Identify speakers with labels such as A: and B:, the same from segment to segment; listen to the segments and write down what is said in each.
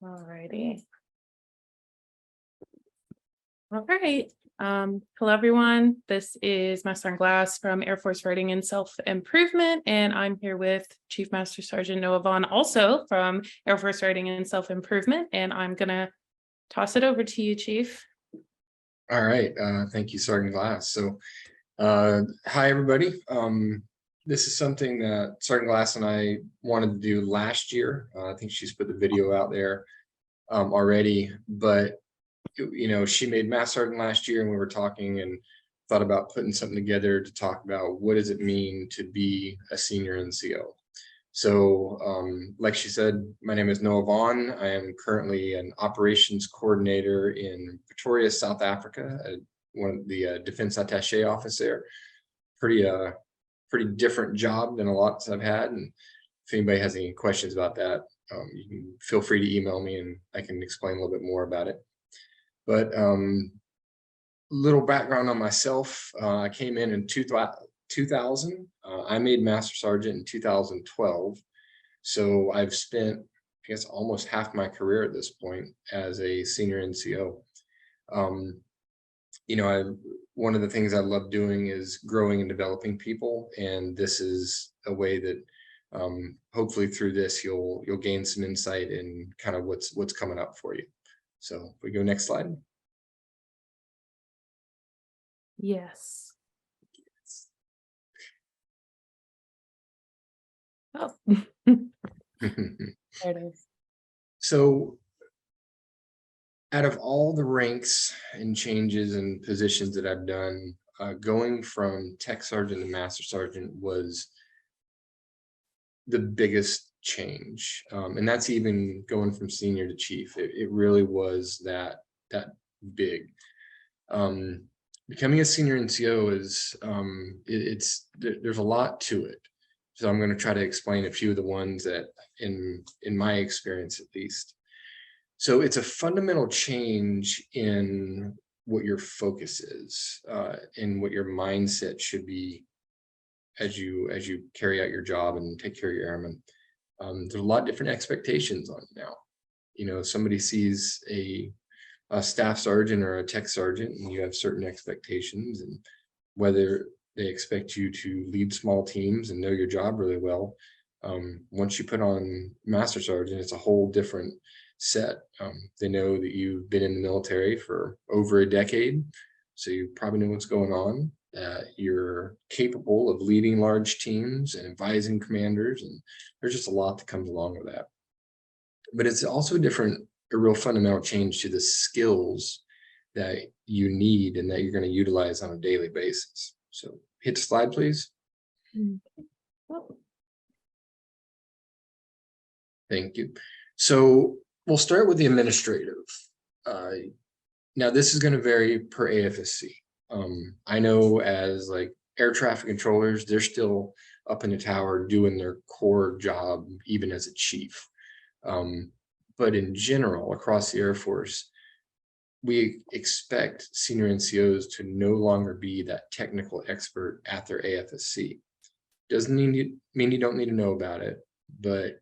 A: All righty. All right. Hello, everyone. This is Master Sergeant Glass from Air Force Writing and Self-Improvement, and I'm here with Chief Master Sergeant Noah Vaughan, also from Air Force Writing and Self-Improvement, and I'm going to toss it over to you, Chief.
B: All right. Thank you, Sergeant Glass. So, hi, everybody. This is something that Sergeant Glass and I wanted to do last year. I think she's put the video out there already, but you know, she made Master Sergeant last year, and we were talking and thought about putting something together to talk about what does it mean to be a senior NCO. So, like she said, my name is Noah Vaughan. I am currently an operations coordinator in Pretoria, South Africa, one of the defense attaché office there. Pretty different job than a lot I've had. And if anybody has any questions about that, you can feel free to email me and I can explain a little bit more about it. But little background on myself. I came in 2000. I made Master Sergeant in 2012. So I've spent, I guess, almost half my career at this point as a senior NCO. You know, one of the things I love doing is growing and developing people, and this is a way that hopefully through this you'll gain some insight in kind of what's coming up for you. So if we go next slide.
A: Yes. Oh, there it is.
B: So out of all the ranks and changes and positions that I've done, going from tech sergeant to master sergeant was the biggest change. And that's even going from senior to chief. It really was that big. Becoming a senior NCO is, there's a lot to it. So I'm going to try to explain a few of the ones that in my experience, at least. So it's a fundamental change in what your focus is, and what your mindset should be as you carry out your job and take care of your airmen. There's a lot of different expectations on you now. You know, somebody sees a staff sergeant or a tech sergeant, and you have certain expectations, and whether they expect you to lead small teams and know your job really well. Once you put on master sergeant, it's a whole different set. They know that you've been in the military for over a decade, so you probably know what's going on. You're capable of leading large teams and advising commanders, and there's just a lot that comes along with that. But it's also a real fundamental change to the skills that you need and that you're going to utilize on a daily basis. So hit the slide, please. Thank you. So we'll start with the administrative. Now this is going to vary per AFSC. I know as like air traffic controllers, they're still up in the tower doing their core job, even as a chief. But in general, across the Air Force, we expect senior NCOs to no longer be that technical expert at their AFSC. Doesn't mean you don't need to know about it, but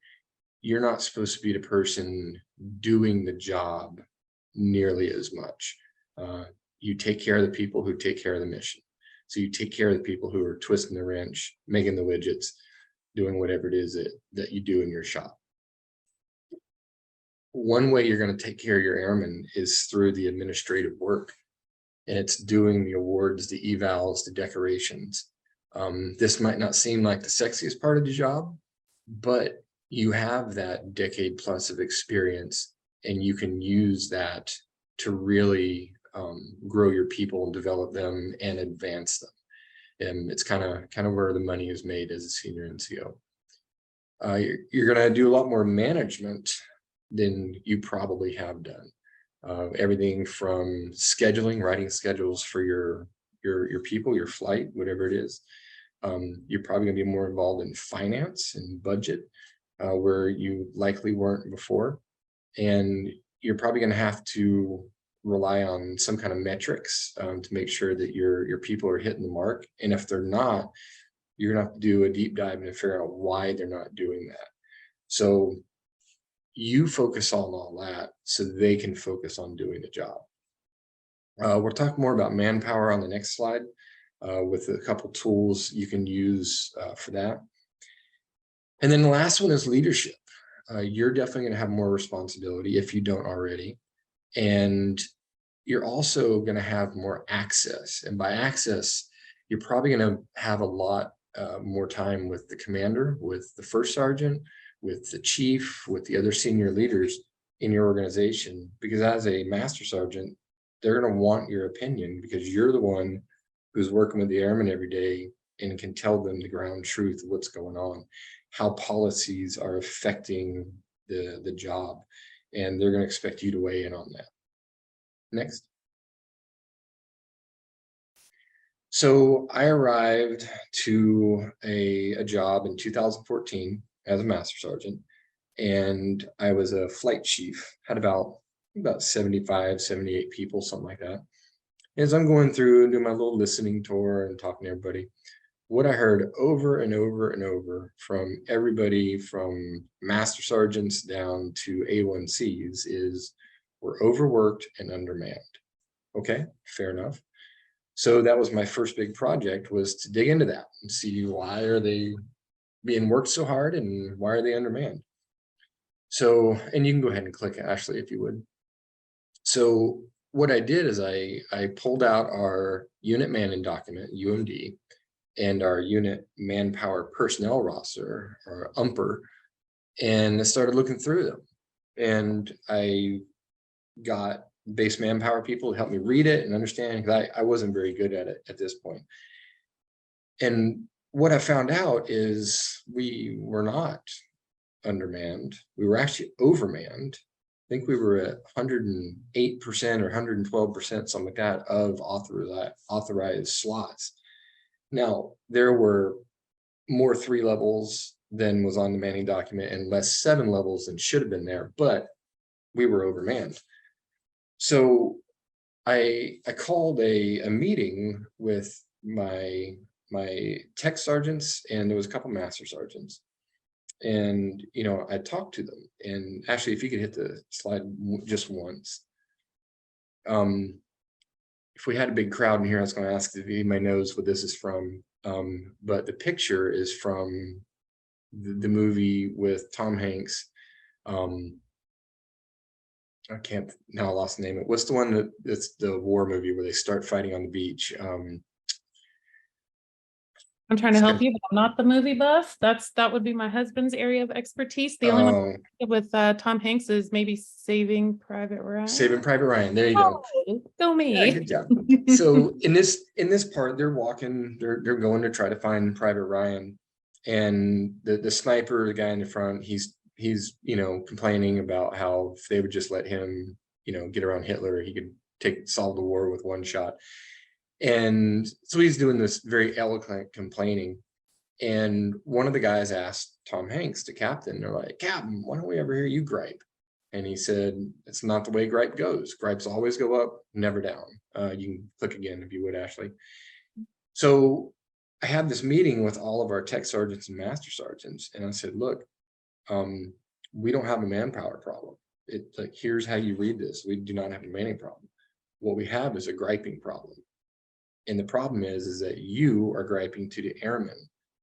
B: you're not supposed to be the person doing the job nearly as much. You take care of the people who take care of the mission. So you take care of the people who are twisting the wrench, making the widgets, doing whatever it is that you do in your shop. One way you're going to take care of your airmen is through the administrative work, and it's doing the awards, the evals, the decorations. This might not seem like the sexiest part of the job, but you have that decade plus of experience, and you can use that to really grow your people and develop them and advance them. And it's kind of where the money is made as a senior NCO. You're going to do a lot more management than you probably have done. Everything from scheduling, writing schedules for your people, your flight, whatever it is. You're probably going to be more involved in finance and budget, where you likely weren't before. And you're probably going to have to rely on some kind of metrics to make sure that your people are hitting the mark. And if they're not, you're going to have to do a deep dive and figure out why they're not doing that. So you focus on all that so they can focus on doing the job. We'll talk more about manpower on the next slide with a couple tools you can use for that. And then the last one is leadership. You're definitely going to have more responsibility if you don't already. And you're also going to have more access. And by access, you're probably going to have a lot more time with the commander, with the first sergeant, with the chief, with the other senior leaders in your organization. Because as a master sergeant, they're going to want your opinion because you're the one who's working with the airmen every day and can tell them the ground truth of what's going on, how policies are affecting the job. And they're going to expect you to weigh in on that. Next. So I arrived to a job in 2014 as a master sergeant, and I was a flight chief, had about 75, 78 people, something like that. As I'm going through and doing my little listening tour and talking to everybody, what I heard over and over and over from everybody from master sergeants down to A1Cs is we're overworked and undermanned. Okay, fair enough. So that was my first big project, was to dig into that and see why are they being worked so hard and why are they undermanned. So, and you can go ahead and click Ashley if you would. So what I did is I pulled out our unit manning document, UMD, and our unit manpower personnel roster, or UMPR, and I started looking through them. And I got base manpower people to help me read it and understand, because I wasn't very good at it at this point. And what I found out is we were not undermanned. We were actually overmanned. I think we were at 108% or 112%, something like that, of authorized slots. Now, there were more 3 levels than was on the manning document and less 7 levels than should have been there, but we were overmanned. So I called a meeting with my tech sergeants, and there was a couple master sergeants. And, you know, I talked to them. And actually, if you could hit the slide just once. If we had a big crowd in here, I was going to ask if anybody knows what this is from. But the picture is from the movie with Tom Hanks. I can't now, I lost the name of it. What's the one that's the war movie where they start fighting on the beach?
A: I'm trying to help you, but I'm not the movie buff. That would be my husband's area of expertise. The only one with Tom Hanks is maybe Saving Private Ryan.
B: Saving Private Ryan. There you go.
A: Go me.
B: Yeah, good job. So in this part, they're walking. They're going to try to find Private Ryan, and the sniper, the guy in the front, he's you know, complaining about how if they would just let him, you know, get around Hitler, he could solve the war with one shot. And so he's doing this very eloquent complaining. And one of the guys asked Tom Hanks, the captain, they're like, "Captain, why don't we ever hear you gripe?" And he said, "It's not the way gripe goes. Gripes always go up, never down." You can click again if you would, Ashley. So I had this meeting with all of our tech sergeants and master sergeants. And I said, look, we don't have a manpower problem. It's like, here's how you read this. We do not have a manning problem. What we have is a griping problem. And the problem is that you are griping to the airmen,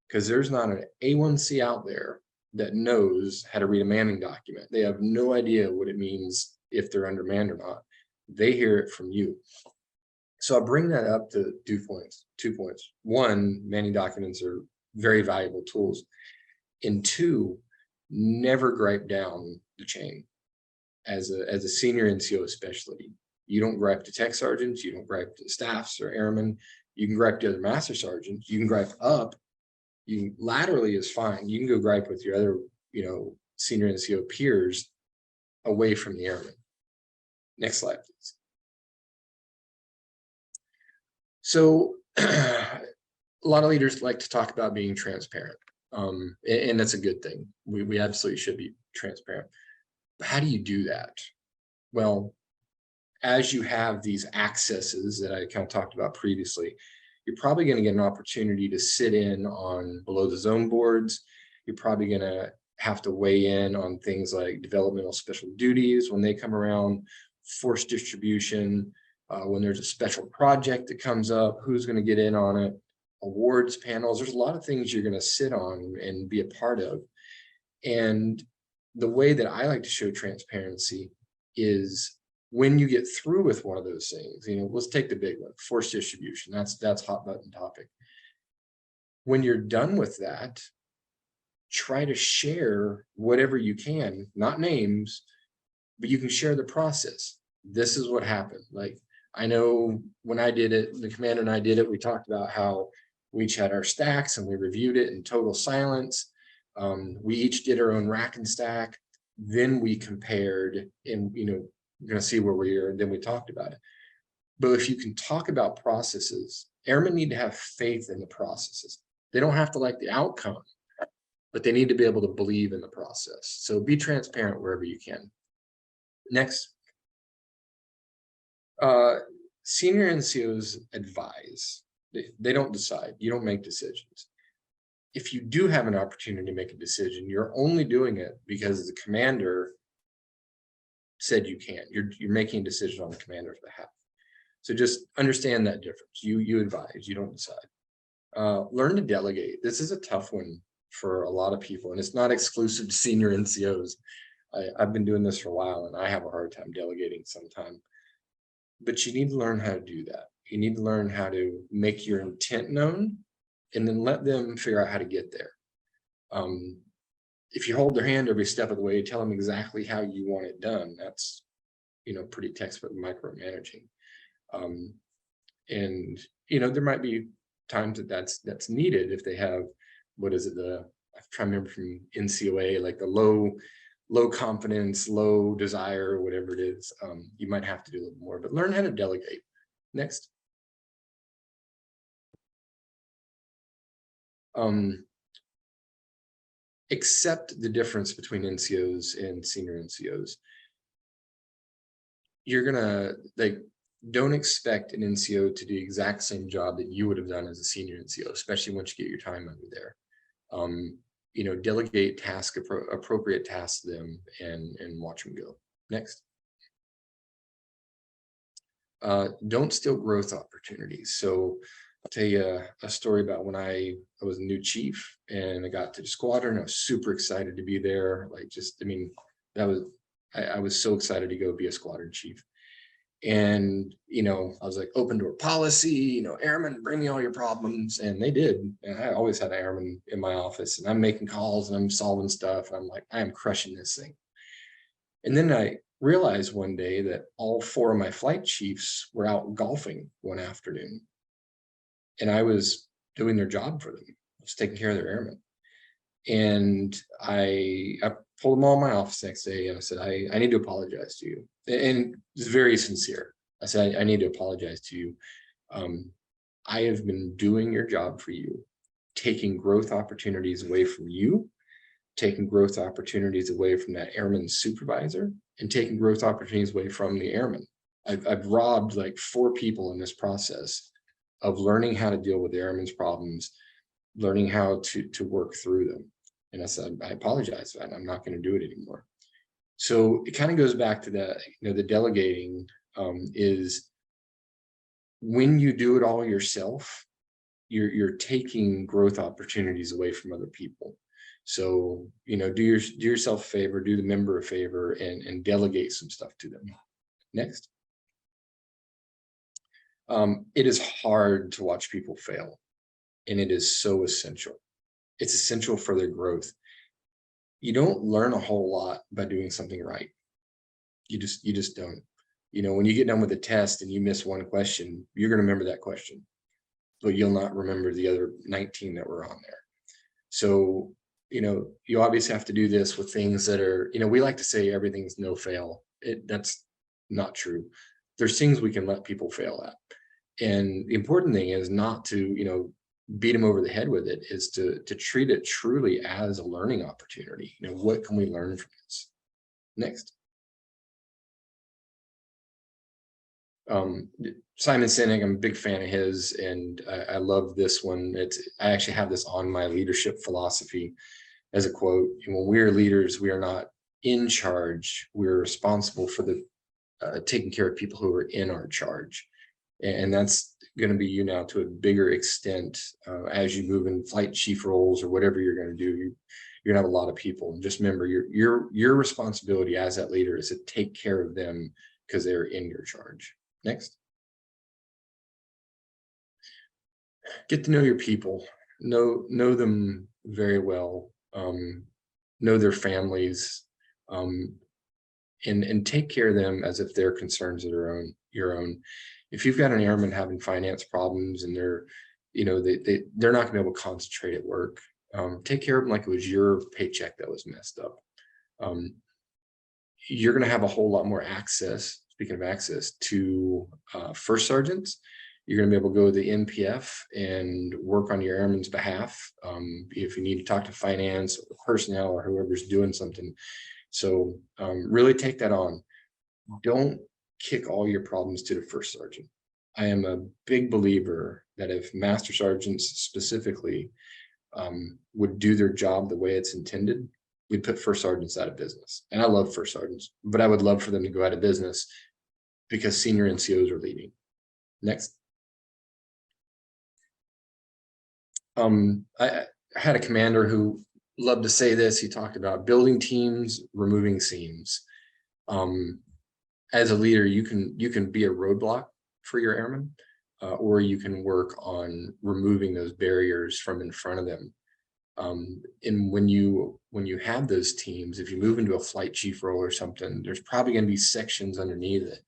B: because there's not an A1C out there that knows how to read a manning document. They have no idea what it means if they're undermanned or not. They hear it from you. So I'll bring that up to 2 points. 2 points. One, manning documents are very valuable tools. And 2, never gripe down the chain. As a senior NCO especially, you don't gripe to tech sergeants, you don't gripe to staffs or airmen. You can gripe to other master sergeants, you can gripe up. You laterally is fine. You can go gripe with your other, you know, senior NCO peers away from the airmen. Next slide, please. So a lot of leaders like to talk about being transparent. And that's a good thing. We absolutely should be transparent. But how do you do that? Well, as you have these accesses that I kind of talked about previously, you're probably going to get an opportunity to sit in on below the zone boards. You're probably going to have to weigh in on things like developmental special duties when they come around, force distribution, when there's a special project that comes up, who's going to get in on it, awards panels. There's a lot of things you're going to sit on and be a part of. And the way that I like to show transparency is when you get through with one of those things, let's take the big one, force distribution. That's hot button topic. When you're done with that, try to share whatever you can, not names, but you can share the process. This is what happened. Like, I know when I did it, the commander and I did it, we talked about how we each had our stacks and we reviewed it in total silence. We each did our own rack and stack. Then we compared and, you're going to see where we are. And then we talked about it. But if you can talk about processes, airmen need to have faith in the processes. They don't have to like the outcome, but they need to be able to believe in the process. So be transparent wherever you can. Next. Senior NCOs advise. They don't decide. You don't make decisions. If you do have an opportunity to make a decision, you're only doing it because the commander said you can. You're making a decision on the commander's behalf. So just understand that difference. You advise, you don't decide. Learn to delegate. This is a tough one for a lot of people, and it's not exclusive to senior NCOs. I've been doing this for a while, and I have a hard time delegating sometimes. But you need to learn how to do that. You need to learn how to make your intent known, and then let them figure out how to get there. If you hold their hand every step of the way, tell them exactly how you want it done. That's, pretty textbook micromanaging. And there might be times that's needed if they have, what is it? I'm trying to remember from NCOA, like the low confidence, low desire, whatever it is. You might have to do a little more, but learn how to delegate. Next. Accept the difference between NCOs and senior NCOs. You're gonna don't expect an NCO to do the exact same job that you would have done as a senior NCO, especially once you get your time under there. Delegate appropriate tasks to them and watch them go. Next. Don't steal growth opportunities. So I'll tell you a story about when I was a new chief and I got to the squadron. I was super excited to be there. I was so excited to go be a squadron chief. And, I was like, open door policy, airmen, bring me all your problems. And they did. And I always had airmen in my office, and I'm making calls and I'm solving stuff. And I'm like, I am crushing this thing. And then I realized one day that all 4 of my flight chiefs were out golfing one afternoon. And I was doing their job for them. I was taking care of their airmen. And I pulled them all in my office next day, and I said, I need to apologize to you. And it's very sincere. I said, I need to apologize to you. I have been doing your job for you, taking growth opportunities away from you, taking growth opportunities away from that airman supervisor, and taking growth opportunities away from the airman. I've robbed like 4 people in this process of learning how to deal with the airman's problems, learning how to work through them. And I said, I apologize. I'm not going to do it anymore. So it kind of goes back to that, the delegating is when you do it all yourself, you're taking growth opportunities away from other people. So, do yourself a favor, do the member a favor, and delegate some stuff to them. Next. It is hard to watch people fail, and it is so essential. It's essential for their growth. You don't learn a whole lot by doing something right. You just don't. When you get done with a test and you miss one question, you're going to remember that question, but you'll not remember the other 19 that were on there. So, you obviously have to do this with things that are, we like to say everything's no fail. That's not true. There's things we can let people fail at. And the important thing is not to, beat them over the head with it, is to treat it truly as a learning opportunity. What can we learn from this? Next. Simon Sinek, I'm a big fan of his, and I love this one. I actually have this on my leadership philosophy. as a quote. And when we are leaders, we are not in charge. We're responsible for the taking care of people who are in our charge. And that's going to be you now to a bigger extent as you move in flight chief roles or whatever you're going to do. You're gonna have a lot of people, and just remember your responsibility as that leader is to take care of them because they're in your charge. Next. Get to know your people, know them very well, know their families, and take care of them as if their concerns are your own. If you've got an airman having finance problems and they're not gonna be able to concentrate at work, take care of them like it was your paycheck that was messed up. You're gonna have a whole lot more access, speaking of access, to first sergeants. You're gonna be able to go to the NPF and work on your airman's behalf if you need to talk to finance or personnel or whoever's doing something. So really take that on. Don't kick all your problems to the first sergeant. I am a big believer that if master sergeants specifically would do their job the way it's intended, we'd put first sergeants out of business. And I love first sergeants, but I would love for them to go out of business because senior NCOs are leading. Next. I had a commander who loved to say this. He talked about building teams, removing seams. As a leader, you can be a roadblock for your airmen, or you can work on removing those barriers from in front of them. And when you have those teams, if you move into a flight chief role or something, there's probably going to be sections underneath it.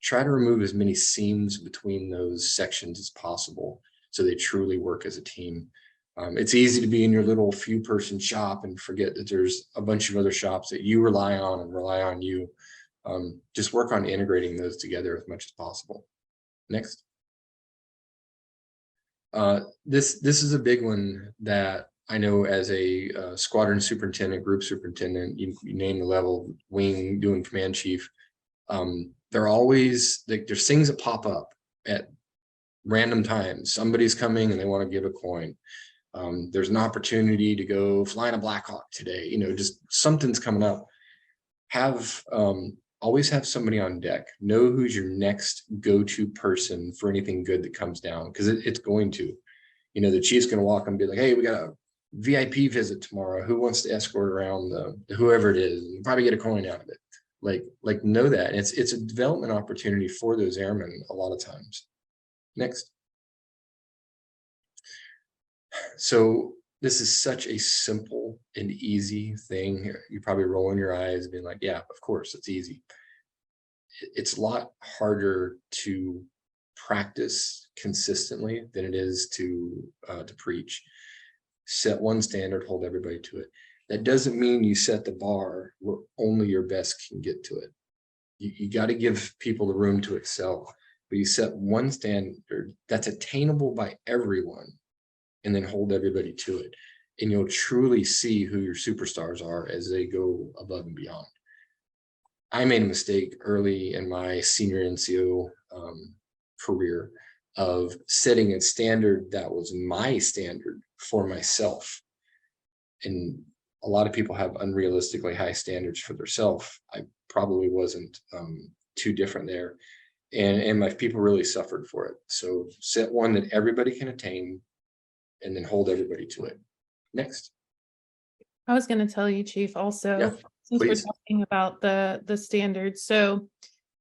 B: Try to remove as many seams between those sections as possible so they truly work as a team. It's easy to be in your little few person shop and forget that there's a bunch of other shops that you rely on and rely on you. Just work on integrating those together as much as possible. Next. This is a big one that I know as a squadron superintendent, group superintendent, you name the level, wing, doing command chief. They're always like, there's things that pop up at random times. Somebody's coming and they want to give a coin. There's an opportunity to go fly in a Black Hawk today. Just something's coming up. Always have somebody on deck. Know who's your next go-to person for anything good that comes down, because it's going to. The chief's going to walk and be like, hey, we got a VIP visit tomorrow. Who wants to escort around whoever it is? And probably get a coin out of it. Like know that. It's a development opportunity for those airmen a lot of times. Next. So this is such a simple and easy thing. You're probably rolling your eyes being like, yeah, of course, it's easy. It's a lot harder to practice consistently than it is to preach. Set one standard, hold everybody to it. That doesn't mean you set the bar where only your best can get to it. You got to give people the room to excel, but you set one standard that's attainable by everyone and then hold everybody to it. And you'll truly see who your superstars are as they go above and beyond. I made a mistake early in my senior NCO career of setting a standard that was my standard for myself. And a lot of people have unrealistically high standards for themselves. I probably wasn't too different there. And my people really suffered for it. So set one that everybody can attain and then hold everybody to it. Next.
A: I was going to tell you, Chief, also,
B: Yeah,
A: since
B: please.
A: we're talking about the standards. So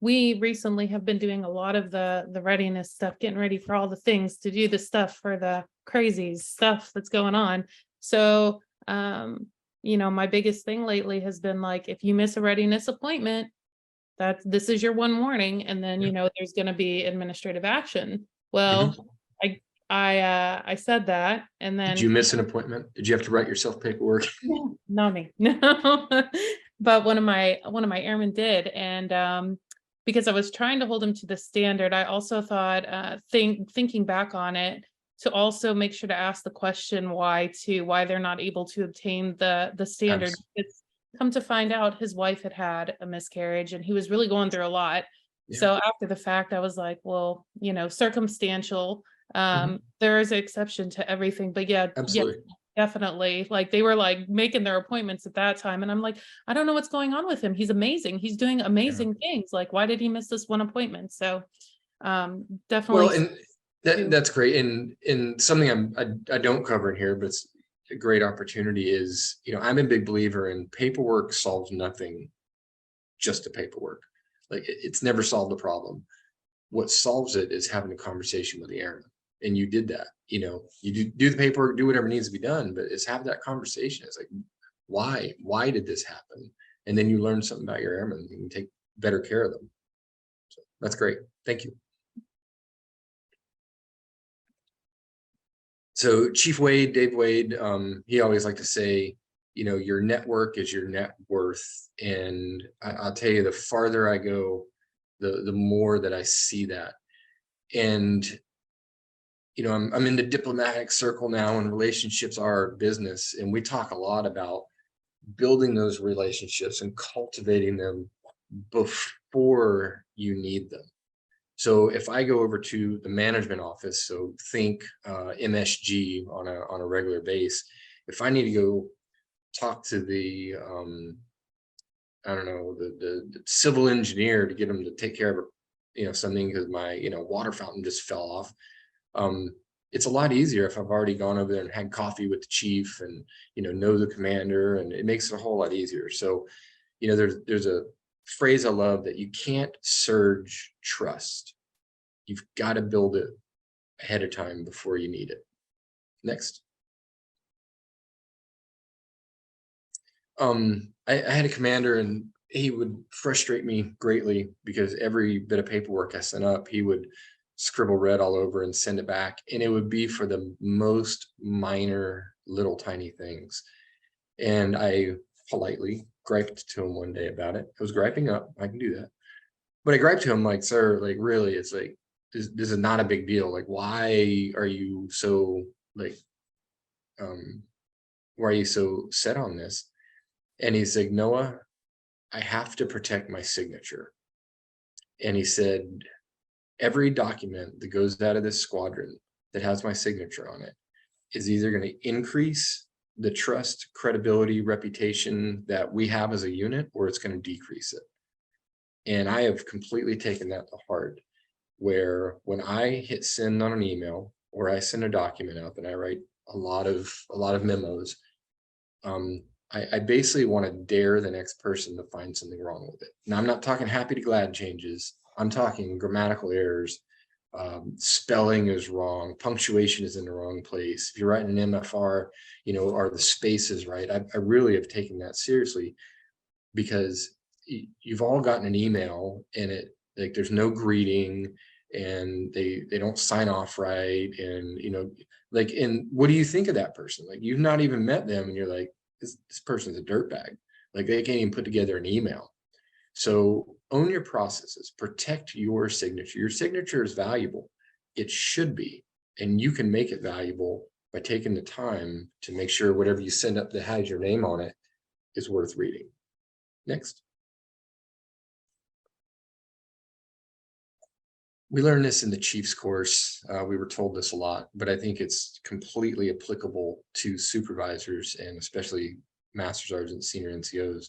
A: we recently have been doing a lot of the readiness stuff, getting ready for all the things to do the stuff for the crazy stuff that's going on. So, my biggest thing lately has been like, if you miss a readiness appointment, this is your one warning. And then, there's going to be administrative action. Well, I said that, and then.
B: Did you miss an appointment? Did you have to write yourself paperwork?
A: No, not me. No, but one of my airmen did, and because I was trying to hold him to the standard, I also thought, thinking back on it, to also make sure to ask the question why they're not able to obtain the standard. It's come to find out his wife had a miscarriage, and he was really going through a lot. Yeah. So after the fact, I was like, well, circumstantial. There is an exception to everything, but yeah,
B: absolutely.
A: Definitely. Like they were like making their appointments at that time. And I'm like, I don't know what's going on with him. He's amazing. He's doing amazing things. Like, why did he miss this one appointment? So
B: Well,
A: definitely
B: and that's great. And something I don't cover in here, but it's a great opportunity is, I'm a big believer in paperwork solves nothing, just the paperwork. Like it's never solved the problem. What solves it is having a conversation with the airman. And you did that, you do the paperwork, do whatever needs to be done, but it's have that conversation. It's like, why did this happen? And then you learn something about your airmen, you can take better care of them. So that's great. Thank you. So Chief Wade, Dave Wade, he always liked to say, your network is your net worth. And I'll tell you, the farther I go, the more that I see that. And, I'm in the diplomatic circle now, and relationships are our business. And we talk a lot about building those relationships and cultivating them before you need them. So if I go over to the management office, so think MSG on a regular base, if I need to go talk to the I don't know, the civil engineer to get them to take care of something because my water fountain just fell off, it's a lot easier if I've already gone over there and had coffee with the chief and know the commander, and it makes it a whole lot easier. So there's a phrase I love, that you can't surge trust. You've got to build it ahead of time before you need it. Next. I had a commander, and he would frustrate me greatly because every bit of paperwork I sent up, he would scribble red all over and send it back. And it would be for the most minor little tiny things. And I politely griped to him one day about it. I was griping up, I can do that. But I griped to him like, sir, like really, it's like, this is not a big deal. Like, why are you so like, why are you so set on this? And he's like, Noah, I have to protect my signature. And he said, every document that goes out of this squadron that has my signature on it is either going to increase the trust, credibility, reputation that we have as a unit, or it's going to decrease it. And I have completely taken that to heart, where when I hit send on an email or I send a document out, and I write a lot of memos, I basically want to dare the next person to find something wrong with it. Now, I'm not talking happy to glad changes. I'm talking grammatical errors. Spelling is wrong. Punctuation is in the wrong place. If you're writing an MFR, are the spaces right? I really have taken that seriously, because you've all gotten an email and it like there's no greeting, and they don't sign off right, and like, and what do you think of that person? Like, you've not even met them, and you're like, this person's a dirtbag. Like, they can't even put together an email. So own your processes, protect your signature. Your signature is valuable. It should be, and you can make it valuable by taking the time to make sure whatever you send up that has your name on it is worth reading. Next. We learned this in the Chiefs course. We were told this a lot, but I think it's completely applicable to supervisors, and especially master sergeants, senior NCOs.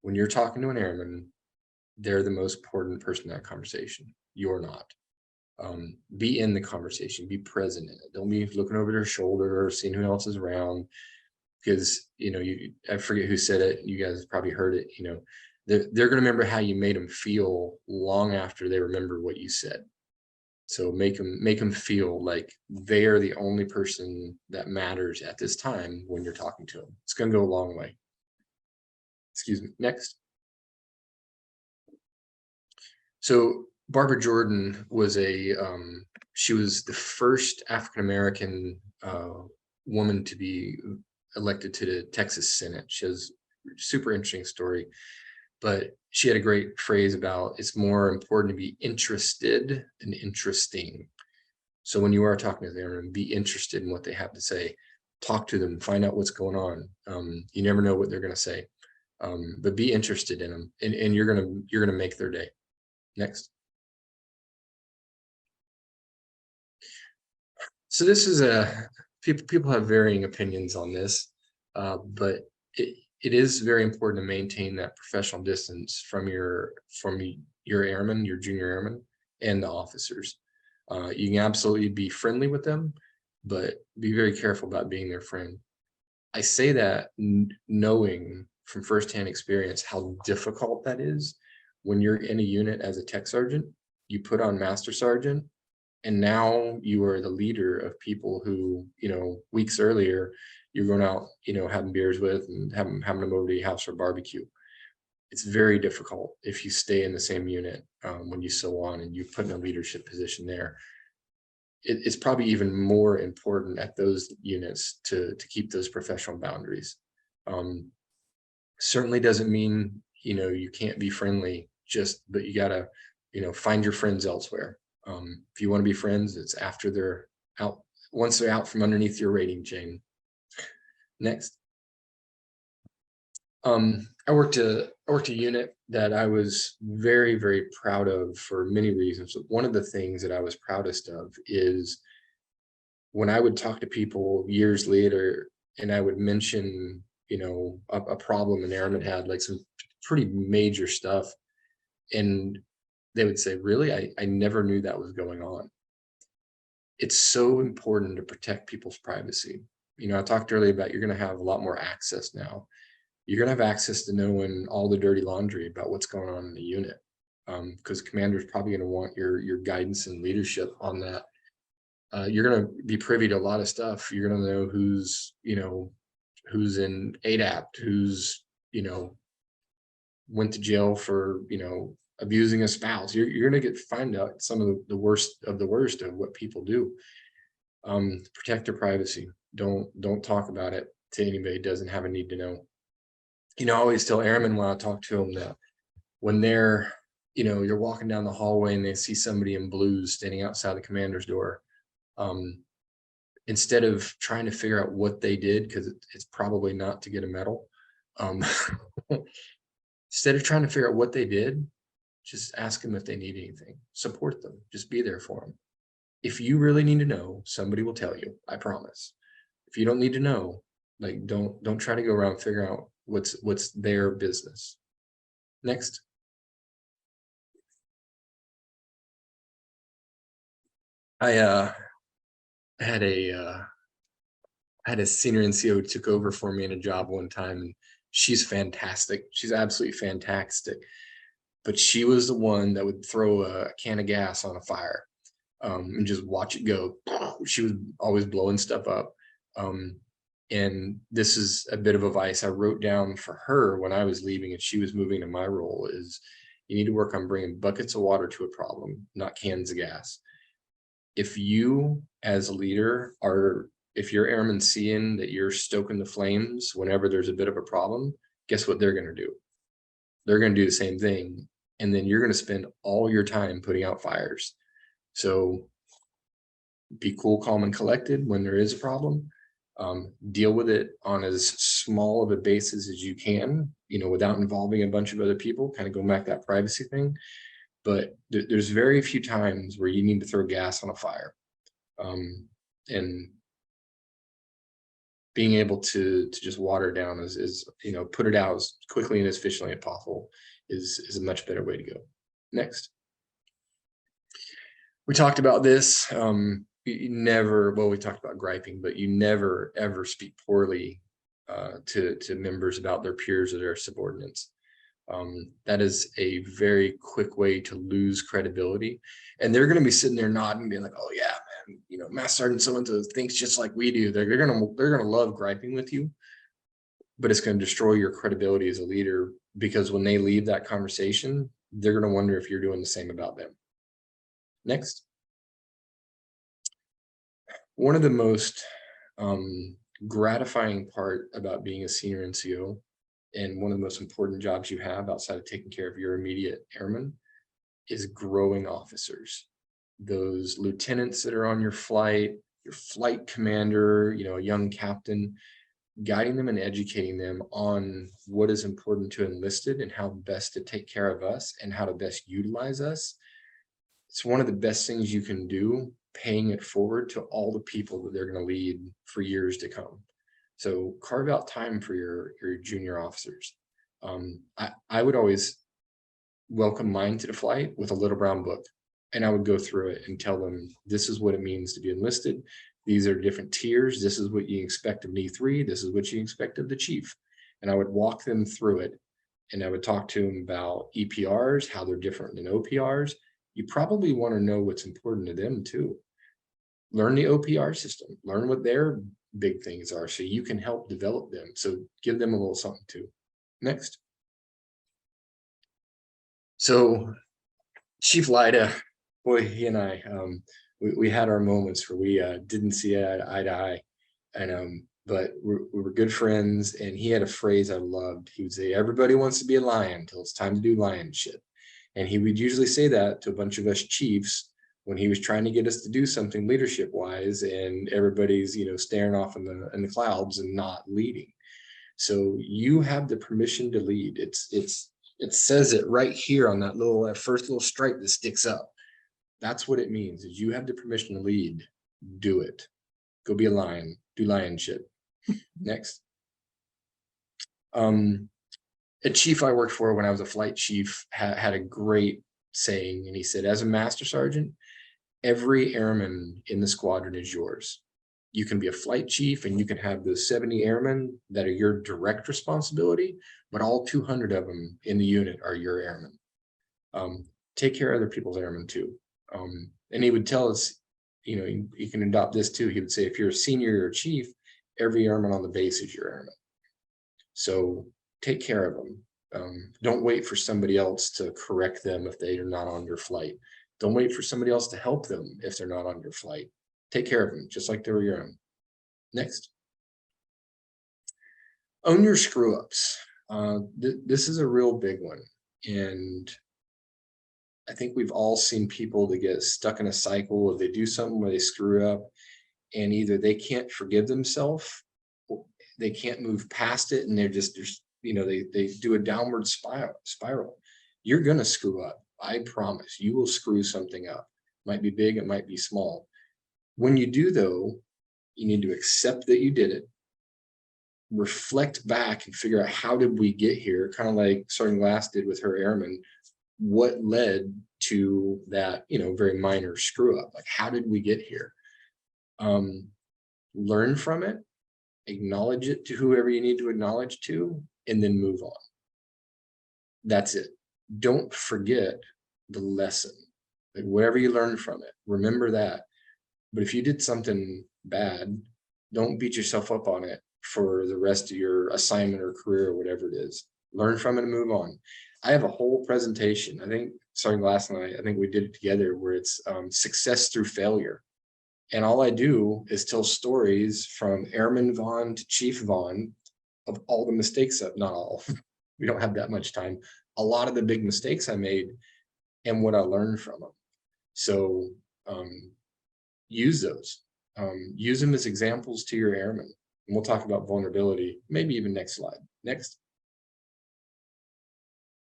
B: When you're talking to an airman, they're the most important person in that conversation. You're not. Be in the conversation, be present in it. Don't be looking over their shoulder or seeing who else is around, because I forget who said it. You guys probably heard it. They're going to remember how you made them feel long after they remember what you said. So make them feel like they are the only person that matters at this time when you're talking to them. It's going to go a long way. Excuse me. Next. So Barbara Jordan was she was the first African-American woman to be elected to the Texas Senate. She has a super interesting story, but she had a great phrase about, it's more important to be interested than interesting. So when you are talking to them, be interested in what they have to say. Talk to them, find out what's going on. You never know what they're going to say, but be interested in them, and you're gonna make their day. Next. So this is people have varying opinions on this, but it is very important to maintain that professional distance from your airmen, your junior airmen, and the officers. You can absolutely be friendly with them, but be very careful about being their friend. I say that knowing from firsthand experience how difficult that is. When you're in a unit as a tech sergeant, you put on master sergeant, and now you are the leader of people who, weeks earlier, you're going out, having beers with and having them over to your house for barbecue. It's very difficult if you stay in the same unit when you so on and you put in a leadership position there. It's probably even more important at those units to keep those professional boundaries. Certainly doesn't mean, you can't be friendly, but you gotta, find your friends elsewhere. If you want to be friends, it's after they're out, once they're out from underneath your rating chain. Next. I worked a unit that I was very, very proud of for many reasons. One of the things that I was proudest of is when I would talk to people years later and I would mention, a problem an airman had, like some pretty major stuff. And they would say, really, I never knew that was going on. It's so important to protect people's privacy. I talked earlier about you're going to have a lot more access now. You're going to have access to knowing all the dirty laundry about what's going on in the unit, because commander's probably going to want your guidance and leadership on that. You're going to be privy to a lot of stuff. You're going to know who's in ADAPT, who's went to jail for abusing a spouse. You're going to find out some of the worst of what people do. Protect their privacy. Don't talk about it to anybody who doesn't have a need to know. I always tell airmen when I talk to them that when they're, you're walking down the hallway and they see somebody in blues standing outside the commander's door, instead of trying to figure out what they did, because it's probably not to get a medal, instead of trying to figure out what they did, just ask them if they need anything. Support them. Just be there for them. If you really need to know, somebody will tell you. I promise. If you don't need to know, like don't try to go around figuring out what's their business. Next. I had a senior NCO who took over for me in a job one time, and she's fantastic. She's absolutely fantastic. But she was the one that would throw a can of gas on a fire and just watch it go. She was always blowing stuff up. And this is a bit of advice I wrote down for her when I was leaving and she was moving to my role is you need to work on bringing buckets of water to a problem, not cans of gas. If you as a leader if your airmen seeing that you're stoking the flames whenever there's a bit of a problem, guess what they're going to do? They're going to do the same thing. And then you're going to spend all your time putting out fires. So be cool, calm, and collected when there is a problem. Deal with it on as small of a basis as you can, without involving a bunch of other people, kind of go back to that privacy thing. But there's very few times where you need to throw gas on a fire. And being able to just water down is put it out as quickly and as efficiently as possible is a much better way to go. Next. We talked about this. We talked about griping, but you never ever speak poorly to members about their peers or their subordinates. That is a very quick way to lose credibility, and they're going to be sitting there nodding, being like, "Oh yeah, man, Master Sergeant so-and-so thinks just like we do." They're gonna love griping with you, but it's going to destroy your credibility as a leader, because when they leave that conversation, they're going to wonder if you're doing the same about them. Next. One of the most gratifying part about being a senior NCO, and one of the most important jobs you have outside of taking care of your immediate airmen, is growing officers. Those lieutenants that are on your flight commander, a young captain, guiding them and educating them on what is important to enlisted and how best to take care of us and how to best utilize us. It's one of the best things you can do paying it forward to all the people that they're going to lead for years to come. So carve out time for your junior officers. I would always welcome mine to the flight with a little brown book, and I would go through it and tell them, this is what it means to be enlisted. These are different tiers. This is what you expect of E3. This is what you expect of the chief. And I would walk them through it. And I would talk to them about EPRs, how they're different than OPRs. You probably want to know what's important to them too. Learn the OPR system, learn what their big things are so you can help develop them. So give them a little something too. Next. So Chief Lida, boy, he and I, we had our moments where we didn't see eye to eye, and but we were good friends. And he had a phrase I loved. He would say, "Everybody wants to be a lion until it's time to do lion shit." And he would usually say that to a bunch of us chiefs when he was trying to get us to do something leadership wise, and everybody's staring off in the clouds and not leading. So you have the permission to lead. It says it right here on that first little stripe that sticks up. That's what it means, is you have the permission to lead. Do it. Go be a lion. Do lion shit. Next. A chief I worked for when I was a flight chief had a great saying, and he said, as a master sergeant, every airman in the squadron is yours. You can be a flight chief and you can have those 70 airmen that are your direct responsibility, but all 200 of them in the unit are your airmen. Take care of other people's airmen too. And he would tell us, you can adopt this too. He would say, if you're a senior or chief, every airman on the base is your airman. So take care of them. Don't wait for somebody else to correct them if they are not on your flight. Don't wait for somebody else to help them if they're not on your flight. Take care of them just like they were your own. Next. Own your screw ups. This is a real big one. And I think we've all seen people that get stuck in a cycle of they do something where they screw up, and either they can't forgive themselves, they can't move past it, and they're just they do a downward spiral. You're gonna screw up. I promise. You will screw something up. It might be big, it might be small. When you do, though, you need to accept that you did it, reflect back and figure out, how did we get here? Kind of like Sergeant Glass did with her airmen. What led to that, very minor screw up? Like, how did we get here? Learn from it, acknowledge it to whoever you need to acknowledge to, and then move on. That's it. Don't forget the lesson. Like, whatever you learned from it, remember that. But if you did something bad, don't beat yourself up on it for the rest of your assignment or career or whatever it is. Learn from it and move on. I have a whole presentation. I think Sergeant Glass and I think we did it together, where it's success through failure. And all I do is tell stories from Airman Vaughan to Chief Vaughan of all the mistakes, not all, we don't have that much time, a lot of the big mistakes I made and what I learned from them. So use those. Use them as examples to your airmen. And we'll talk about vulnerability, maybe even next slide. Next.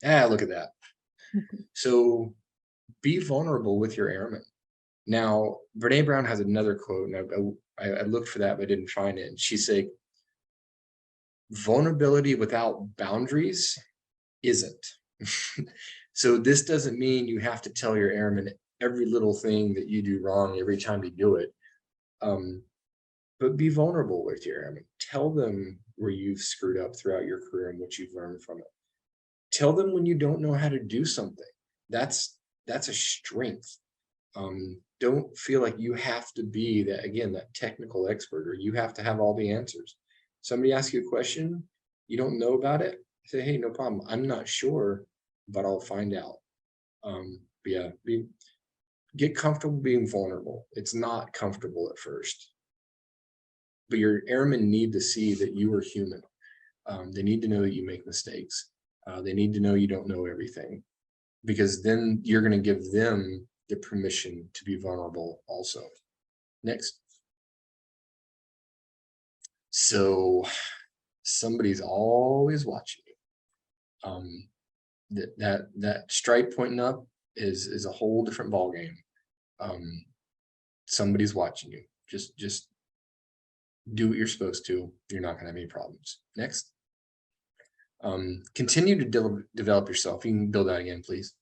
B: Look at that. So be vulnerable with your airmen. Now, Brene Brown has another quote, and I looked for that, but I didn't find it. And she said, vulnerability without boundaries isn't. So this doesn't mean you have to tell your airmen every little thing that you do wrong every time you do it. But be vulnerable with your airmen. Tell them where you've screwed up throughout your career and what you've learned from it. Tell them when you don't know how to do something. That's a strength. Don't feel like you have to be that, again, that technical expert, or you have to have all the answers. Somebody asks you a question, you don't know about it, say, hey, no problem. I'm not sure, but I'll find out. Get comfortable being vulnerable. It's not comfortable at first, but your airmen need to see that you are human. They need to know that you make mistakes. They need to know you don't know everything, because then you're going to give them the permission to be vulnerable also. Next. So somebody's always watching you. That stripe pointing up is a whole different ballgame. Somebody's watching you. Just do what you're supposed to. You're not going to have any problems. Next. Continue to develop yourself. You can build that again, please.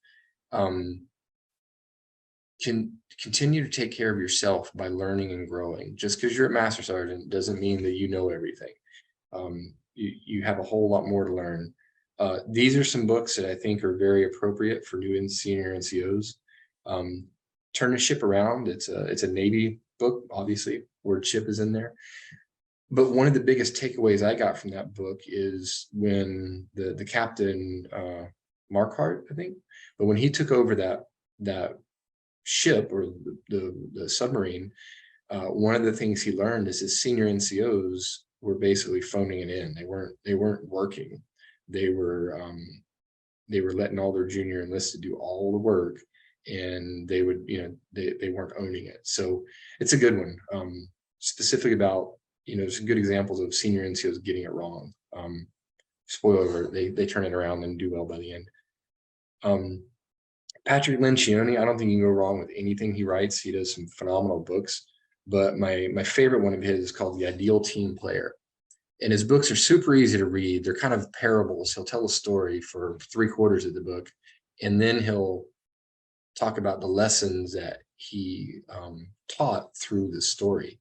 B: Can continue to take care of yourself by learning and growing. Just because you're a master sergeant doesn't mean that you know everything. You have a whole lot more to learn. These are some books that I think are very appropriate for new and senior NCOs. Turn the Ship Around. It's a Navy book, obviously. Word ship is in there. But one of the biggest takeaways I got from that book is when the captain, Markhart, I think, but when he took over that ship or the submarine, one of the things he learned is his senior NCOs were basically phoning it in. They weren't working. They were letting all their junior enlisted do all the work, and they would, they weren't owning it. So it's a good one. Specifically about, some good examples of senior NCOs getting it wrong. Spoiler alert, they turn it around and do well by the end. Patrick Lencioni, I don't think you can go wrong with anything he writes. He does some phenomenal books, but my favorite one of his is called The Ideal Team Player. And his books are super easy to read. They're kind of parables. He'll tell a story for 3/4 of the book, and then he'll talk about the lessons that he taught through the story.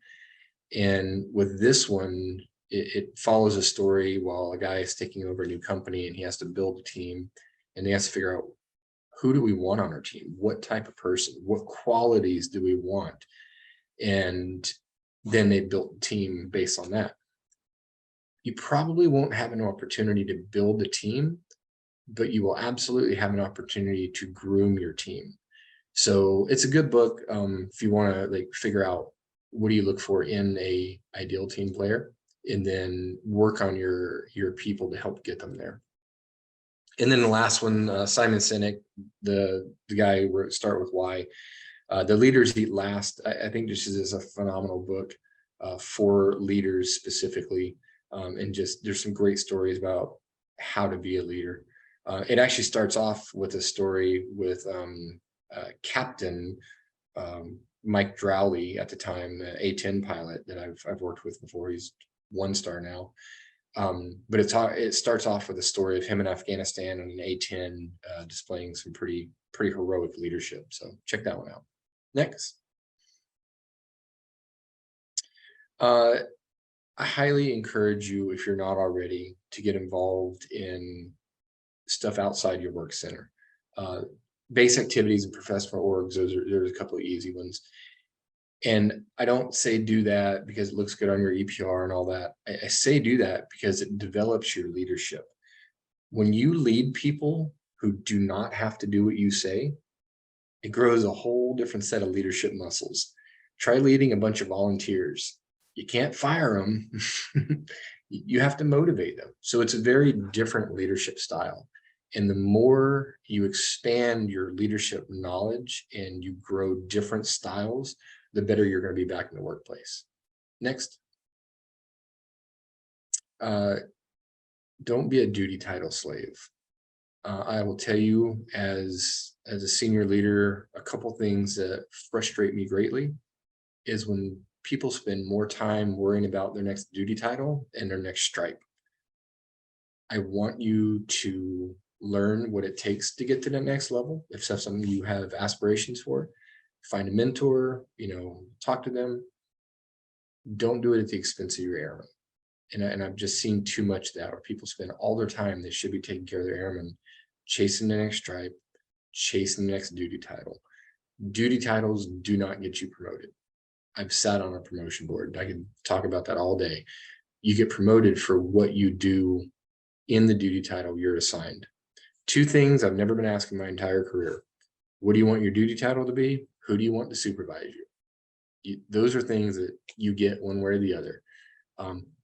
B: And with this one, it follows a story while a guy is taking over a new company and he has to build a team, and he has to figure out, who do we want on our team? What type of person? What qualities do we want? And then they built a team based on that. You probably won't have an opportunity to build a team, but you will absolutely have an opportunity to groom your team. So it's a good book if you want to figure out, what do you look for in a ideal team player, and then work on your people to help get them there. And then the last one, Simon Sinek, the guy who wrote Start With Why. The Leaders Eat Last. I think this is a phenomenal book for leaders specifically, and just there's some great stories about how to be a leader. It actually starts off with a story with Captain Mike Drowley at the time, A-10 pilot that I've worked with before. He's 1-star now. But it starts off with a story of him in Afghanistan on an A-10 displaying some pretty heroic leadership. So check that one out. Next. I highly encourage you, if you're not already, to get involved in stuff outside your work center. Base activities and professional orgs, there's a couple of easy ones. And I don't say do that because it looks good on your EPR and all that. I say do that because it develops your leadership. When you lead people who do not have to do what you say, it grows a whole different set of leadership muscles. Try leading a bunch of volunteers. You can't fire them. You have to motivate them. So it's a very different leadership style. And the more you expand your leadership knowledge and you grow different styles, the better you're going to be back in the workplace. Next. Don't be a duty title slave. I will tell you, as a senior leader, a couple things that frustrate me greatly is when people spend more time worrying about their next duty title and their next stripe. I want you to learn what it takes to get to the next level. If that's something you have aspirations for, find a mentor, talk to them. Don't do it at the expense of your airmen. And I've just seen too much of that, where people spend all their time, they should be taking care of their airmen, chasing the next stripe, chasing the next duty title. Duty titles do not get you promoted. I've sat on a promotion board. I can talk about that all day. You get promoted for what you do in the duty title you're assigned. 2 things I've never been asked in my entire career. What do you want your duty title to be? Who do you want to supervise you? Those are things that you get one way or the other.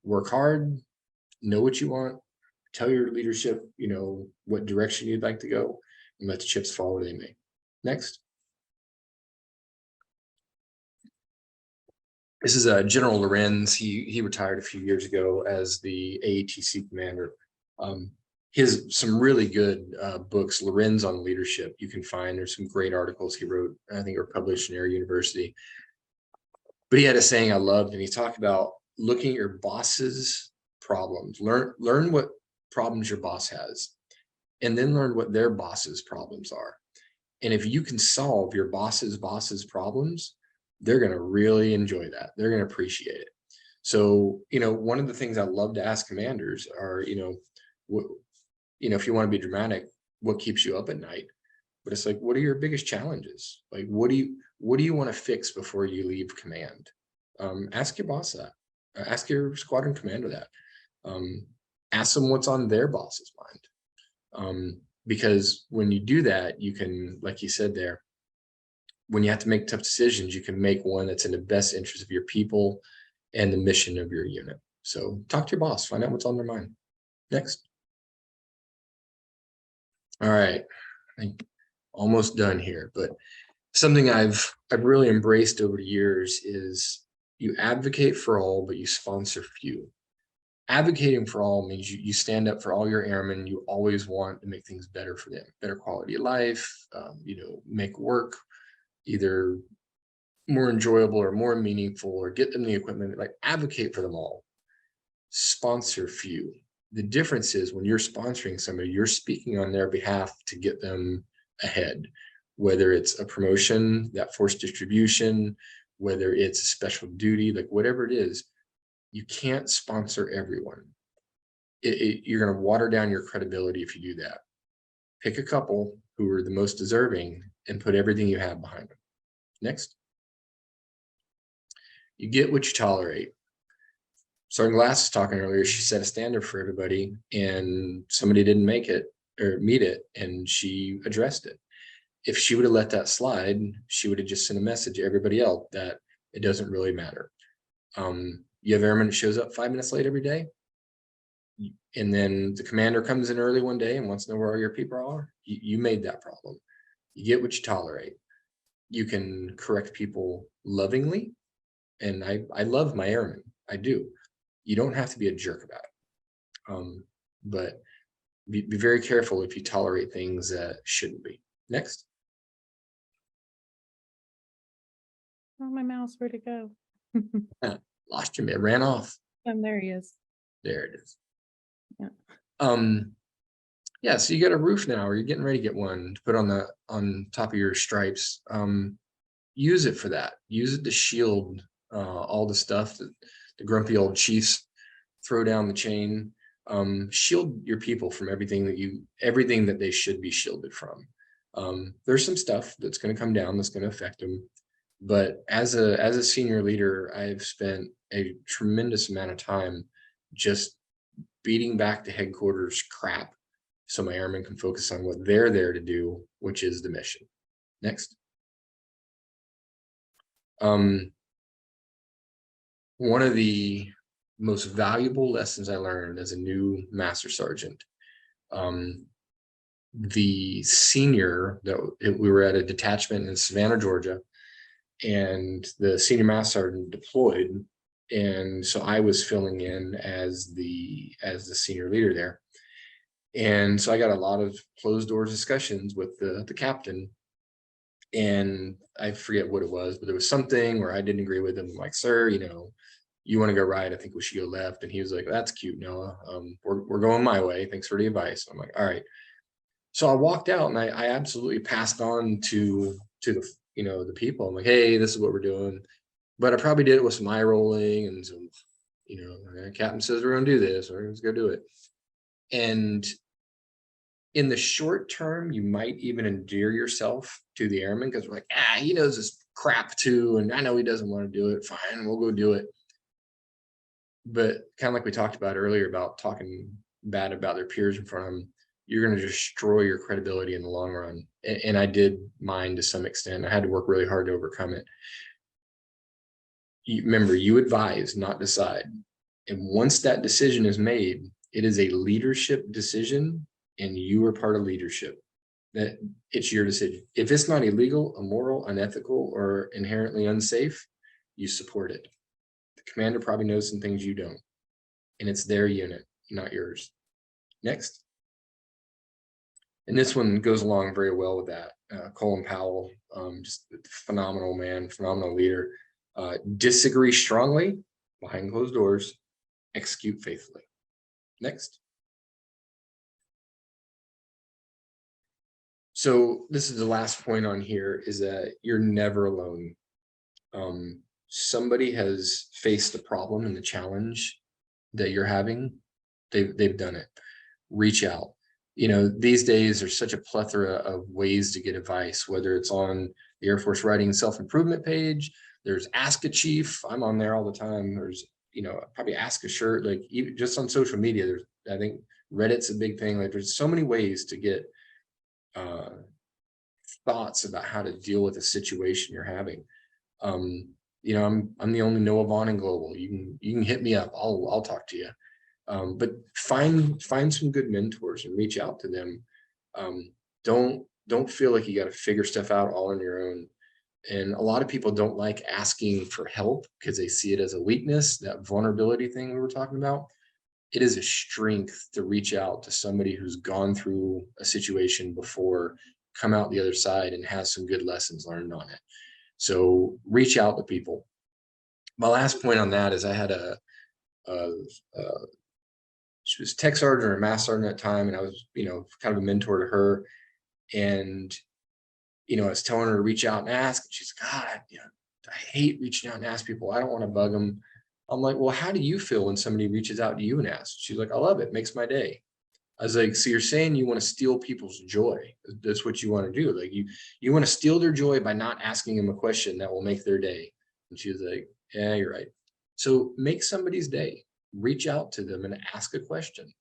B: Work hard, know what you want, tell your leadership, what direction you'd like to go, and let the chips fall where they may. Next. This is General Lorenz. He retired a few years ago as the AATC commander. His some really good books, Lorenz on Leadership, you can find. There's some great articles he wrote, I think are published in Air University. But he had a saying I loved, and he talked about looking at your boss's problems, learn what problems your boss has, and then learn what their boss's problems are. And if you can solve your boss's problems, they're going to really enjoy that. They're going to appreciate it. So, one of the things I love to ask commanders are, if you want to be dramatic, what keeps you up at night? But it's like, what are your biggest challenges? Like, what do you want to fix before you leave command? Ask your boss that. Ask your squadron commander that. Ask them what's on their boss's mind. Because when you do that, you can, like you said there, when you have to make tough decisions, you can make one that's in the best interest of your people and the mission of your unit. So talk to your boss, find out what's on their mind. Next. All right, I think almost done here, but something I've really embraced over the years is you advocate for all, but you sponsor few. Advocating for all means you stand up for all your airmen. You always want to make things better for them, better quality of life, make work either more enjoyable or more meaningful, or get them the equipment. Like, advocate for them all, sponsor few. The difference is when you're sponsoring somebody, you're speaking on their behalf to get them ahead, whether it's a promotion, that force distribution, whether it's a special duty, like whatever it is. You can't sponsor everyone. You're going to water down your credibility if you do that. Pick a couple who are the most deserving and put everything you have behind them. Next. You get what you tolerate. Sergeant Glass was talking earlier. She set a standard for everybody, and somebody didn't make it or meet it, and she addressed it. If she would have let that slide, she would have just sent a message to everybody else that it doesn't really matter. You have airman that shows up 5 minutes late every day, and then the commander comes in early one day and wants to know where all your people are. You made that problem. You get what you tolerate. You can correct people lovingly, and I love my airmen. I do. You don't have to be a jerk about it, but be very careful if you tolerate things that shouldn't be. Next.
A: Oh, my mouse, where'd it go?
B: Lost your, it ran off.
A: There he is.
B: There it is.
A: Yeah.
B: Yeah, so you got a roof now, or you're getting ready to get one to put on top of your stripes. Use it for that. Use it to shield all the stuff that the grumpy old chiefs throw down the chain. Shield your people from everything that they should be shielded from. There's some stuff that's going to come down that's going to affect them. But as a senior leader, I've spent a tremendous amount of time just beating back the headquarters crap so my airmen can focus on what they're there to do, which is the mission. Next. One of the most valuable lessons I learned as a new master sergeant, the senior that we were at a detachment in Savannah, Georgia, and the senior master sergeant deployed, and so I was filling in as the senior leader there. And so I got a lot of closed door discussions with the captain, and I forget what it was, but there was something where I didn't agree with him. I'm like, sir, you want to go right, I think we should go left. And he was like, that's cute, Noah. We're going my way. Thanks for the advice. I'm like, all right. So I walked out, and I absolutely passed on to the the people. I'm like, hey, this is what we're doing. But I probably did it with some eye rolling and some, the captain says we're gonna do this, or let's go do it. And in the short term, you might even endear yourself to the airman because we're like, he knows this crap too, and I know he doesn't want to do it. Fine, we'll go do it. But kind of like we talked about earlier about talking bad about their peers in front of them, you're going to destroy your credibility in the long run. And I did mine to some extent. I had to work really hard to overcome it. Remember, you advise, not decide. And once that decision is made, it is a leadership decision, and you are part of leadership. That it's your decision. If it's not illegal, immoral, unethical, or inherently unsafe, you support it. The commander probably knows some things you don't, and it's their unit, not yours. Next. And this one goes along very well with that. Colin Powell, just phenomenal man, phenomenal leader. Disagree strongly behind closed doors, execute faithfully. Next. So this is the last point on here, is that you're never alone. Somebody has faced the problem and the challenge that you're having. They've done it. Reach out. You know, these days there's such a plethora of ways to get advice, whether it's on the Air Force Writing Self-Improvement page, there's Ask a Chief, I'm on there all the time. There's, you know, probably Ask a Shirt, like even just on social media, there's, I think Reddit's a big thing. Like there's so many ways to get thoughts about how to deal with a situation you're having. You know, I'm the only Noah Vaughan in global. You can hit me up. I'll talk to you. But find some good mentors and reach out to them. Don't feel like you got to figure stuff out all on your own. And a lot of people don't like asking for help because they see it as a weakness, that vulnerability thing we were talking about. It is a strength to reach out to somebody who's gone through a situation before, come out the other side, and has some good lessons learned on it. So reach out to people. My last point on that is I had she was tech sergeant or mass sergeant at the time, and I was, you know, kind of a mentor to her. And, you know, I was telling her to reach out and ask. And she's like, God, you know, I hate reaching out and ask people. I don't want to bug them. I'm like, well, how do you feel when somebody reaches out to you and asks? She's like, I love it. It makes my day. I was like, so you're saying you want to steal people's joy? That's what you want to do. Like you want to steal their joy by not asking them a question that will make their day. And she was like, yeah, you're right. So make somebody's day. Reach out to them and ask a question.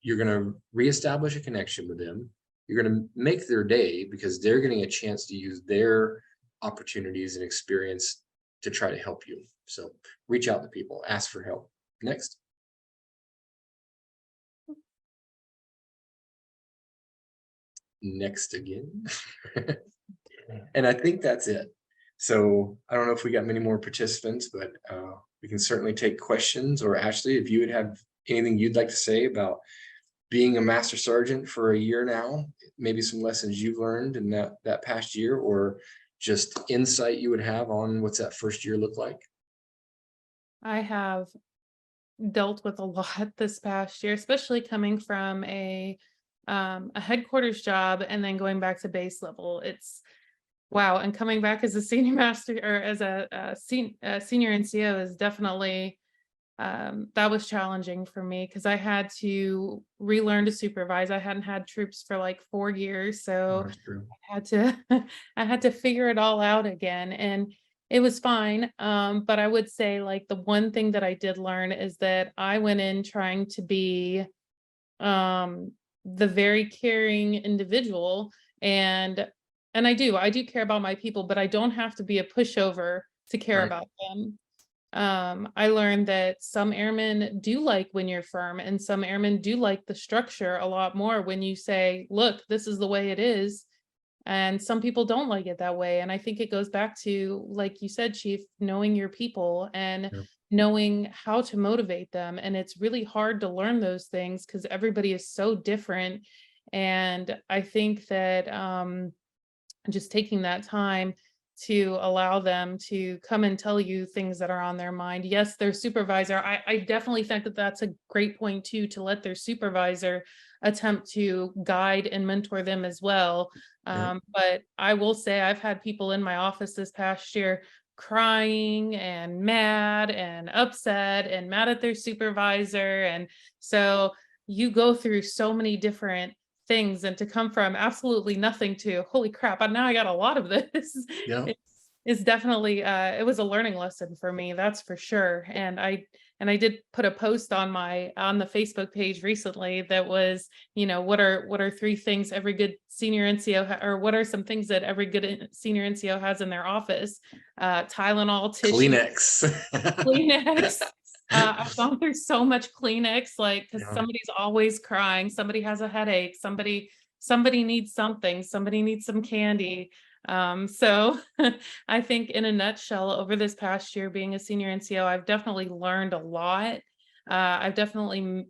B: You're going to reestablish a connection with them. You're going to make their day because they're getting a chance to use their opportunities and experience to try to help you. So reach out to people, ask for help. Next. Next again. And I think that's it. So I don't know if we got many more participants, but we can certainly take questions. Or Ashley, if you would have anything you'd like to say about being a master sergeant for a year now, maybe some lessons you've learned in that past year, or just insight you would have on what's that first year look like.
A: I have dealt with a lot this past year, especially coming from a headquarters job and then going back to base level. It's wow. And coming back as a senior master or as a senior NCO is definitely that was challenging for me because I had to relearn to supervise. I hadn't had troops for like 4 years, so
B: That's true.
A: I had to I had to figure it all out again, and it was fine. But I would say like the one thing that I did learn is that I went in trying to be the very caring individual, and I do care about my people, but I don't have to be a pushover to care
B: Right.
A: about them. I learned that some airmen do like when you're firm, and some airmen do like the structure a lot more when you say, look, this is the way it is. And some people don't like it that way. And I think it goes back to, like you said, Chief, knowing your people and
B: Yeah.
A: knowing how to motivate them. And it's really hard to learn those things because everybody is so different. And I think that just taking that time to allow them to come and tell you things that are on their mind. Yes, their supervisor. I definitely think that that's a great point too, to let their supervisor attempt to guide and mentor them as well.
B: Yeah.
A: But I will say I've had people in my office this past year crying and mad and upset and mad at their supervisor. And so you go through so many different things, and to come from absolutely nothing to holy crap, now I got a lot of this.
B: Yeah.
A: It's definitely it was a learning lesson for me, that's for sure. And I did put a post on the Facebook page recently that was, you know, what are 3 things every good senior NCO or what are some things that every good senior NCO has in their office? Tylenol, tissue,
B: Kleenex.
A: Kleenex. I've gone through so much Kleenex, like, because
B: Yeah.
A: somebody's always crying, somebody has a headache, somebody needs something, somebody needs some candy. So I think in a nutshell, over this past year being a senior NCO, I've definitely learned a lot. I've definitely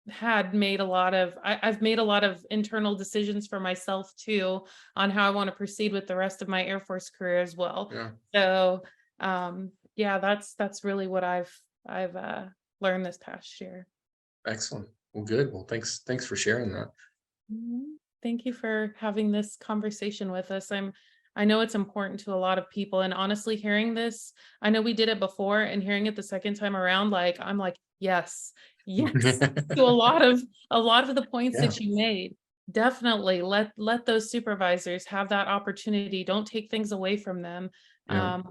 A: had made a lot of, I've made a lot of internal decisions for myself too, on how I want to proceed with the rest of my Air Force career as well.
B: Yeah,
A: So, yeah, that's really what I've learned this past year.
B: excellent. Well, good. Well, thanks for sharing that.
A: Thank you for having this conversation with us. I know it's important to a lot of people, and honestly, hearing this, I know we did it before, and hearing it the second time around, like I'm like, yes, yes, to a lot of the points
B: Yeah,
A: that you made. Definitely let those supervisors have that opportunity. Don't take things away from them.
B: yeah,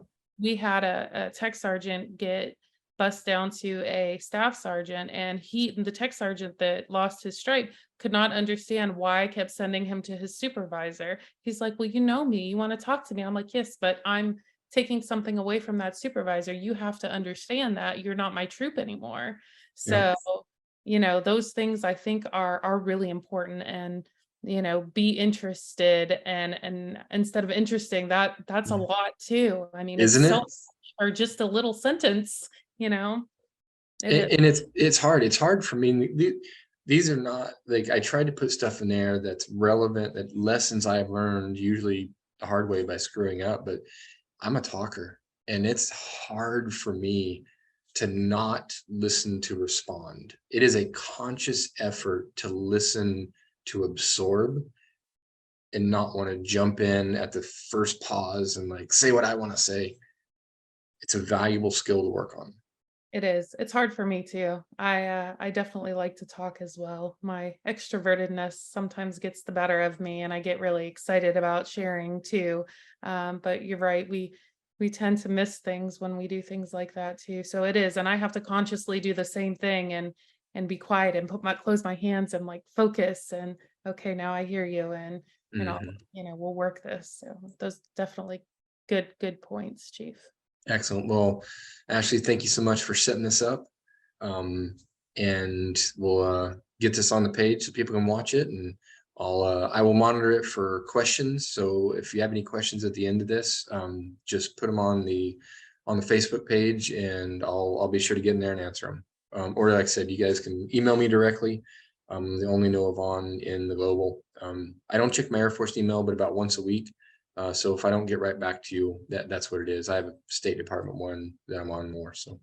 A: We had a tech sergeant get bussed down to a staff sergeant, and the tech sergeant that lost his stripe could not understand why I kept sending him to his supervisor. He's like, well, you know me, you want to talk to me. I'm like, yes, but I'm taking something away from that supervisor. You have to understand that you're not my troop anymore.
B: yeah.
A: So, those things I think are really important, and be interested, and instead of interesting, that's a lot too. I mean, it's
B: Isn't
A: so
B: it?
A: much, or just a little sentence, it is.
B: And it's hard. It's hard for me. These are not like, I tried to put stuff in there that's relevant, that lessons I've learned, usually the hard way by screwing up, but I'm a talker, and it's hard for me to not listen to respond. It is a conscious effort to listen, to absorb, and not want to jump in at the first pause and like say what I want to say. It's a valuable skill to work on.
A: It is. It's hard for me too. I definitely like to talk as well. My extrovertedness sometimes gets the better of me, and I get really excited about sharing too. But you're right. We tend to miss things when we do things like that too. So it is, and I have to consciously do the same thing, and be quiet and close my hands and like focus, and okay, now I hear you, and I'll,
B: Mhm.
A: we'll work this. So those definitely good points, Chief.
B: Excellent. Well, Ashley, thank you so much for setting this up. Um, and we'll get this on the page so people can watch it, and I will monitor it for questions. So if you have any questions at the end of this, just put them on the Facebook page, and I'll be sure to get in there and answer them. Or like I said, you guys can email me directly. The only Noah Vaughan in the global. I don't check my Air Force email, but about once a week. So if I don't get right back to you, that's what it is. I have a State Department one that I'm on more. So.